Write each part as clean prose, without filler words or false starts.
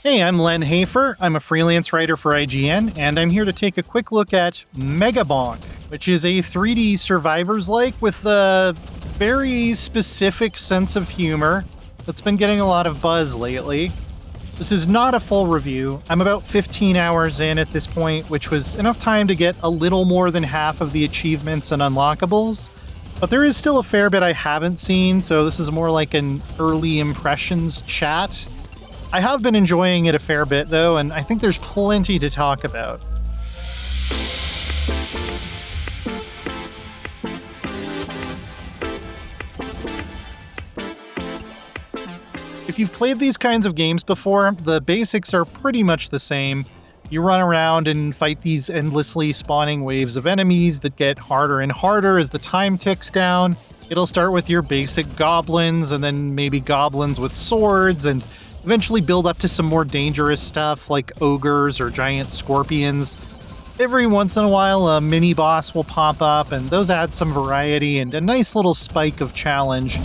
Hey, I'm Leana Hafer. I'm a freelance writer for IGN, and I'm here to take a quick look at Megabonk, which is a 3D survivors-like with a very specific sense of humor that's been getting a lot of buzz lately. This is not a full review. I'm about 15 hours in at this point, which was enough time to get a little more than half of the achievements and unlockables. But there is still a fair bit I haven't seen, so this is more like an early impressions chat. I have been enjoying it a fair bit, though, and I think there's plenty to talk about. If you've played these kinds of games before, the basics are pretty much the same. You run around and fight these endlessly spawning waves of enemies that get harder and harder as the time ticks down. It'll start with your basic goblins, and then maybe goblins with swords, and eventually build up to some more dangerous stuff like ogres or giant scorpions. Every once in a while, a mini-boss will pop up, and those add some variety and a nice little spike of challenge.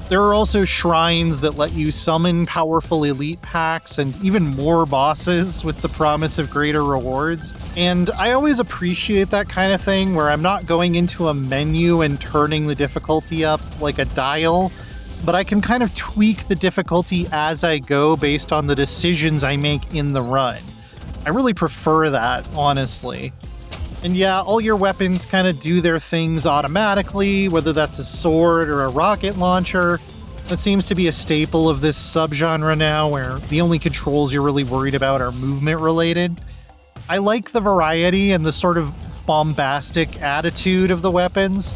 There are also shrines that let you summon powerful elite packs and even more bosses with the promise of greater rewards. And I always appreciate that kind of thing where I'm not going into a menu and turning the difficulty up like a dial, but I can kind of tweak the difficulty as I go based on the decisions I make in the run. I really prefer that, honestly. And yeah, all your weapons kind of do their things automatically, whether that's a sword or a rocket launcher. That seems to be a staple of this subgenre now, where the only controls you're really worried about are movement related. I like the variety and the sort of bombastic attitude of the weapons.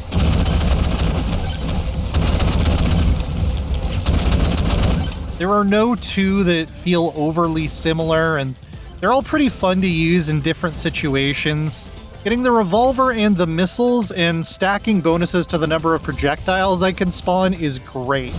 There are no two that feel overly similar, and they're all pretty fun to use in different situations. Getting the revolver and the missiles and stacking bonuses to the number of projectiles I can spawn is great.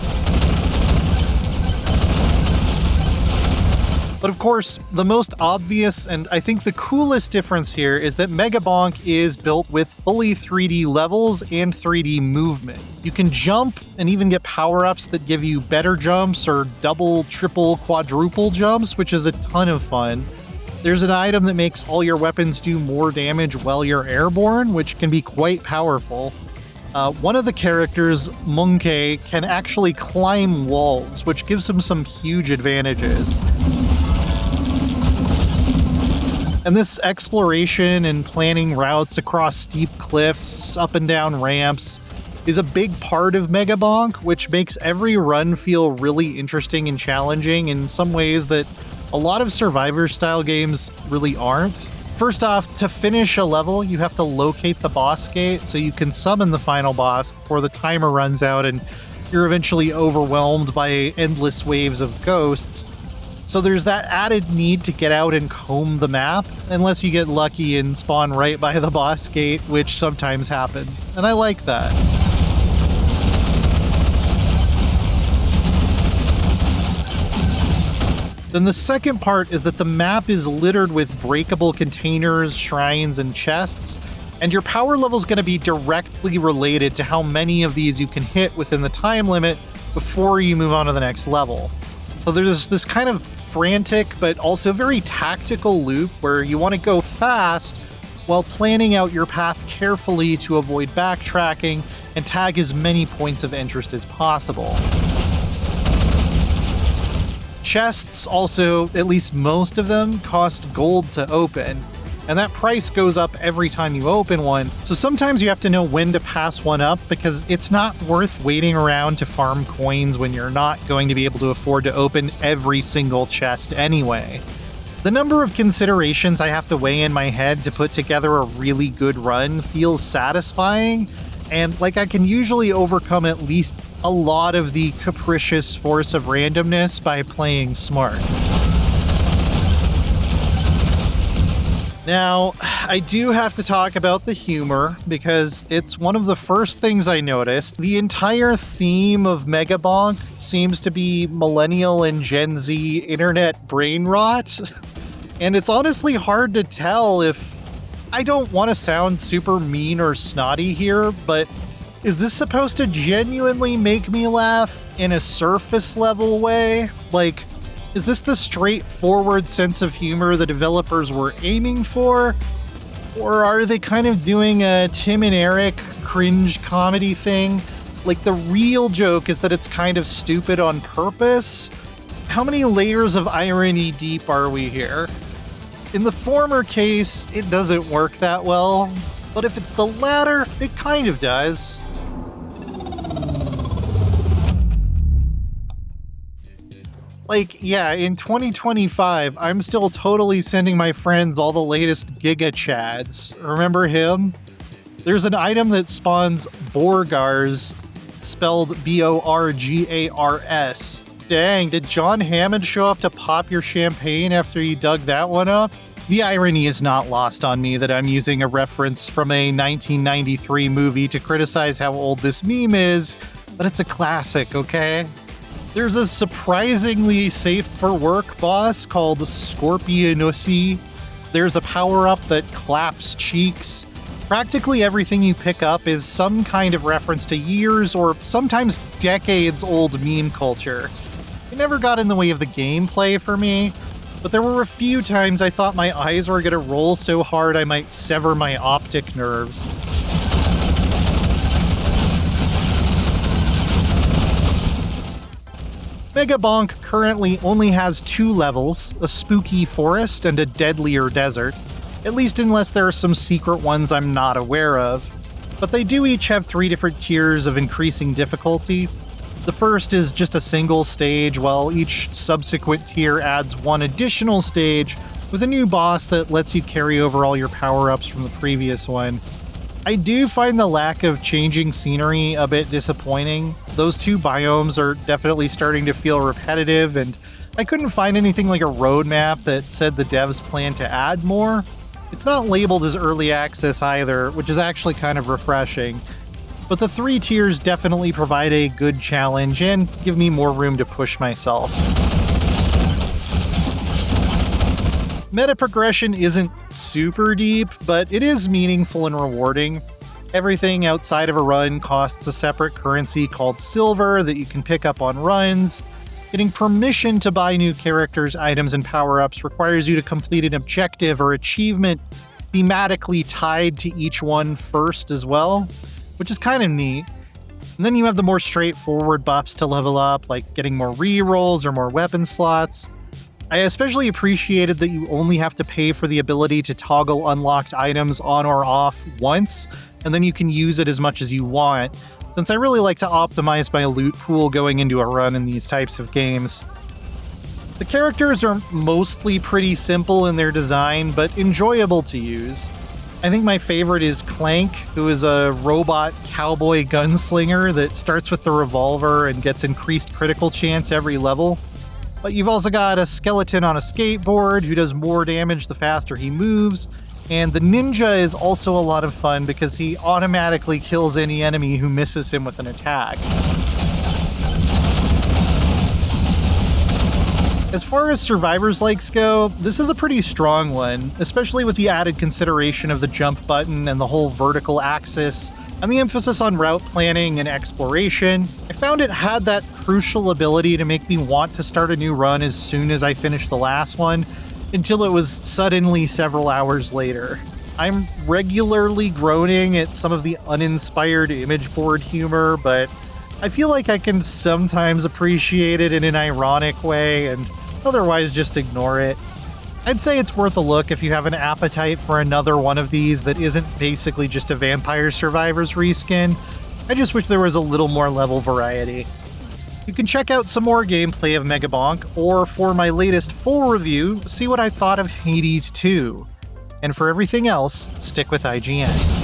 But of course, the most obvious and I think the coolest difference here is that Megabonk is built with fully 3D levels and 3D movement. You can jump and even get power-ups that give you better jumps or double, triple, quadruple jumps, which is a ton of fun. There's an item that makes all your weapons do more damage while you're airborne, which can be quite powerful. One of the characters, Monkey, can actually climb walls, which gives him some huge advantages. And this exploration and planning routes across steep cliffs, up and down ramps, is a big part of Megabonk, which makes every run feel really interesting and challenging in some ways that a lot of Survivor-style games really aren't. First off, to finish a level, you have to locate the boss gate so you can summon the final boss before the timer runs out and you're eventually overwhelmed by endless waves of ghosts. So there's that added need to get out and comb the map, unless you get lucky and spawn right by the boss gate, which sometimes happens, and I like that. Then the second part is that the map is littered with breakable containers, shrines, and chests, and your power level is going to be directly related to how many of these you can hit within the time limit before you move on to the next level. So there's this kind of frantic but also very tactical loop where you want to go fast while planning out your path carefully to avoid backtracking and tag as many points of interest as possible. Chests also, at least most of them, cost gold to open, and that price goes up every time you open one, so sometimes you have to know when to pass one up because it's not worth waiting around to farm coins when you're not going to be able to afford to open every single chest anyway. The number of considerations I have to weigh in my head to put together a really good run feels satisfying, and like I can usually overcome at least a lot of the capricious force of randomness by playing smart. Now, I do have to talk about the humor, because it's one of the first things I noticed. The entire theme of Megabonk seems to be millennial and Gen Z internet brain rot, and it's honestly hard to tell if... I don't want to sound super mean or snotty here, but Is this supposed to genuinely make me laugh in a surface level way? Like, is this the straightforward sense of humor the developers were aiming for? Or are they kind of doing a Tim and Eric cringe comedy thing? Like, the real joke is that it's kind of stupid on purpose? How many layers of irony deep are we here? In the former case, it doesn't work that well, but if it's the latter, it kind of does. Like, yeah, in 2025, I'm still totally sending my friends all the latest Giga Chads. Remember him? There's an item that spawns Borgars, spelled Borgars. Dang, did John Hammond show up to pop your champagne after you dug that one up? The irony is not lost on me that I'm using a reference from a 1993 movie to criticize how old this meme is, but it's a classic, okay? There's a surprisingly safe-for-work boss called Scorpionussy. There's a power-up that claps cheeks. Practically everything you pick up is some kind of reference to years or sometimes decades old meme culture. It never got in the way of the gameplay for me, but there were a few times I thought my eyes were going to roll so hard I might sever my optic nerves. Megabonk currently only has 2 levels, a spooky forest and a deadlier desert, at least unless there are some secret ones I'm not aware of. But they do each have 3 different tiers of increasing difficulty. The first is just a single stage, while each subsequent tier adds 1 additional stage with a new boss that lets you carry over all your power-ups from the previous one. I do find the lack of changing scenery a bit disappointing. Those 2 biomes are definitely starting to feel repetitive, and I couldn't find anything like a roadmap that said the devs plan to add more. It's not labeled as early access either, which is actually kind of refreshing. But the 3 tiers definitely provide a good challenge and give me more room to push myself. Meta progression isn't super deep, but it is meaningful and rewarding. Everything outside of a run costs a separate currency called silver that you can pick up on runs. Getting permission to buy new characters, items, and power-ups requires you to complete an objective or achievement thematically tied to each one first as well, which is kind of neat. And then you have the more straightforward buffs to level up, like getting more rerolls or more weapon slots. I especially appreciated that you only have to pay for the ability to toggle unlocked items on or off once, and then you can use it as much as you want, since I really like to optimize my loot pool going into a run in these types of games. The characters are mostly pretty simple in their design, but enjoyable to use. I think my favorite is Clank, who is a robot cowboy gunslinger that starts with the revolver and gets increased critical chance every level. But you've also got a skeleton on a skateboard who does more damage the faster he moves, and the ninja is also a lot of fun because he automatically kills any enemy who misses him with an attack. As far as survivors likes go, this is a pretty strong one, especially with the added consideration of the jump button and the whole vertical axis, and the emphasis on route planning and exploration. I found it had that crucial ability to make me want to start a new run as soon as I finished the last one, until it was suddenly several hours later. I'm regularly groaning at some of the uninspired image board humor, but I feel like I can sometimes appreciate it in an ironic way and otherwise just ignore it. I'd say it's worth a look if you have an appetite for another one of these that isn't basically just a Vampire Survivors reskin. I just wish there was a little more level variety. You can check out some more gameplay of Megabonk, or for my latest full review, see what I thought of Hades 2. And for everything else, stick with IGN.